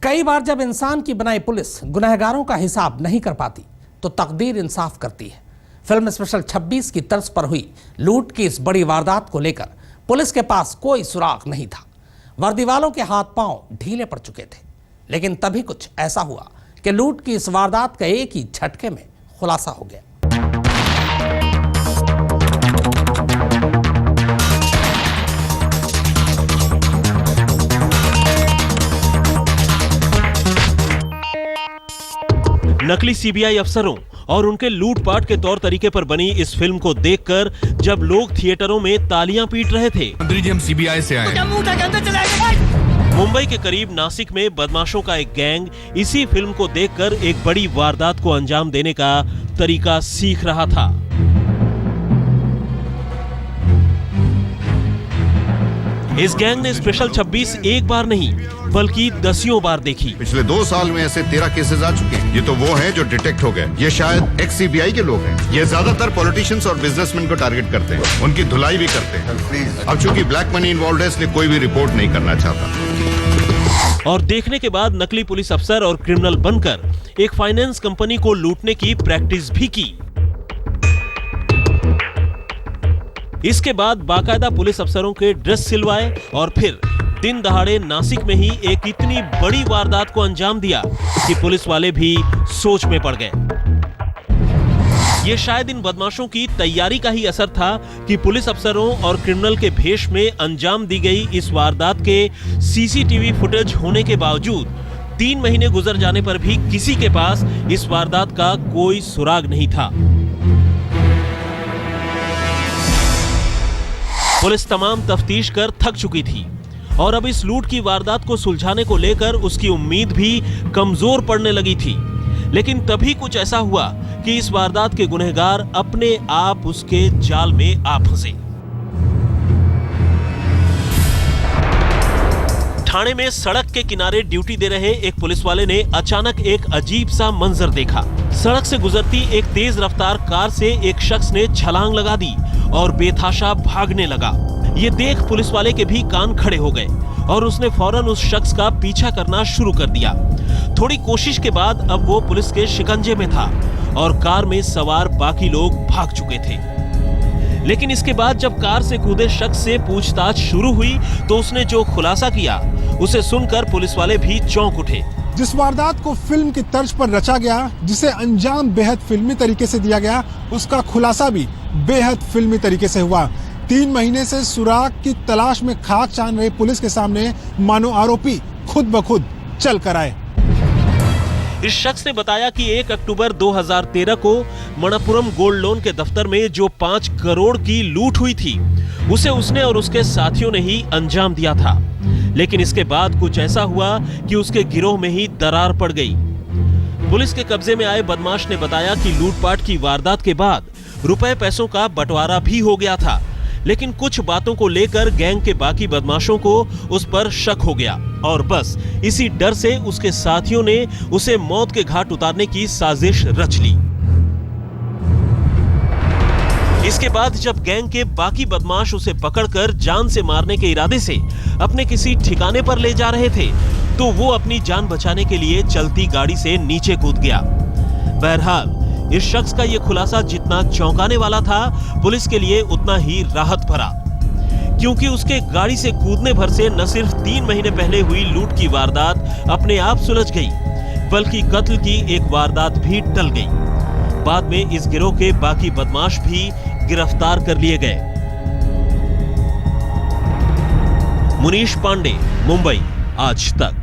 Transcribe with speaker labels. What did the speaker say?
Speaker 1: कई बार जब इंसान की बनाई पुलिस गुनहगारों का हिसाब नहीं कर पाती तो तकदीर इंसाफ करती है। फिल्म स्पेशल 26 की तर्ज पर हुई लूट की इस बड़ी वारदात को लेकर पुलिस के पास कोई सुराग नहीं था। वर्दी वालों के हाथ पांव ढीले पड़ चुके थे। लेकिन तभी कुछ ऐसा हुआ कि लूट की इस वारदात का एक ही झटके में खुलासा हो गया।
Speaker 2: नकली सीबीआई अफसरों और उनके लूटपाट के तौर तरीके पर बनी इस फिल्म को देखकर जब लोग थिएटरों में तालियां पीट रहे थे।
Speaker 3: मंत्री जी हम सीबीआई से आए हैं।
Speaker 2: मुंबई के करीब नासिक में बदमाशों का एक गैंग इसी फिल्म को देखकर एक बड़ी वारदात को अंजाम देने का तरीका सीख रहा था। इस गैंग ने स्पेशल 26 एक बार नहीं बल्कि दसियों बार देखी।
Speaker 4: पिछले 2 साल में ऐसे 13 केसेस आ चुके हैं। ये तो वो हैं जो डिटेक्ट हो गए। ये शायद एक्स सीबीआई के लोग हैं। ये ज्यादातर पॉलिटिशियंस और बिजनेसमैन को टारगेट करते हैं, उनकी धुलाई भी करते हैं। अब चूंकि ब्लैक मनी इन्वॉल्व है इसलिए कोई भी रिपोर्ट नहीं करना चाहता।
Speaker 2: और देखने के बाद नकली पुलिस अफसर और क्रिमिनल बनकर एक फाइनेंस कंपनी को लूटने की प्रैक्टिस भी की। इसके बाद बाकायदा पुलिस अफसरों के ड्रेस सिलवाए और फिर दिन दहाड़े नासिक में ही एक इतनी बड़ी वारदात को अंजाम दिया कि पुलिस वाले भी सोच में पड़ गए। ये शायद इन बदमाशों की तैयारी का ही असर था कि पुलिस अफसरों और क्रिमिनल के भेष में अंजाम दी गई इस वारदात के सीसीटीवी फुटेज होने के बावजूद 3 महीने गुजर जाने पर भी किसी के पास इस वारदात का कोई सुराग नहीं था। पुलिस तमाम तफ्तीश कर थक चुकी थी और अब इस लूट की वारदात को सुलझाने को लेकर उसकी उम्मीद भी कमजोर पड़ने लगी थी। लेकिन तभी कुछ ऐसा हुआ कि इस वारदात के गुनहगार अपने आप उसके जाल में आ फंसे। ठाणे में सड़क के किनारे ड्यूटी दे रहे एक पुलिस वाले ने अचानक एक अजीब सा मंजर देखा। सड़क से गुजरती एक तेज रफ्तार कार से एक शख्स ने छलांग लगा दी और बेतहाशा भागने लगा। ये देख पुलिस वाले के भी कान खड़े हो गए और उसने फौरन उस शख्स का पीछा करना शुरू कर दिया। थोड़ी कोशिश के बाद अब वो पुलिस के शिकंजे में था और कार में सवार बाकी लोग भाग चुके थे। लेकिन इसके बाद जब कार से कूदे शख्स से पूछताछ शुरू हुई तो उसने जो खुलासा किया उसे सुनकर पुलिस वाले भी चौंक उठे।
Speaker 5: जिस वारदात को फिल्म की तर्ज पर रचा गया, जिसे अंजाम बेहद फिल्मी तरीके से दिया गया, उसका खुलासा भी बेहद फिल्मी तरीके से हुआ। 3 महीने से सुराग की तलाश में खाक छान रही पुलिस के सामने मानो आरोपी खुद ब खुद चल कर आए।
Speaker 2: इस शख्स ने बताया कि 1 अक्टूबर 2013 को मणप्पुरम गोल्ड लोन के दफ्तर में जो 5 करोड़ की लूट हुई थी उसे उसने और उसके साथियों ने ही अंजाम दिया था। लेकिन इसके बाद कुछ ऐसा हुआ कि उसके गिरोह में ही दरार पड़ गई। पुलिस के कब्जे में आए बदमाश ने बताया कि लूटपाट की वारदात के बाद रुपए पैसों का बंटवारा भी हो गया था। लेकिन कुछ बातों को लेकर गैंग के बाकी बदमाशों को उस पर शक हो गया और बस इसी डर से उसके साथियों ने उसे मौत के घाट उतारने की साजिश रच ली। इसके बाद जब गैंग के बाकी बदमाश उसे पकड़कर जान से मारने के इरादे से अपने किसी ठिकाने पर ले जा रहे थे तो वो अपनी जान बचाने के लिए चलती गाड़ी से नीचे कूद गया। बहरहाल इस शख्स का यह खुलासा जितना चौंकाने वाला था पुलिस के लिए उतना ही राहत भरा, क्योंकि उसके गाड़ी से कूदने भर से न सिर्फ 3 महीने पहले हुई लूट की वारदात अपने आप सुलझ गई बल्कि कत्ल की एक वारदात भी टल गई। बाद में इस गिरोह के बाकी बदमाश भी गिरफ्तार कर लिए गए। मुनीश पांडे, मुंबई, आज तक।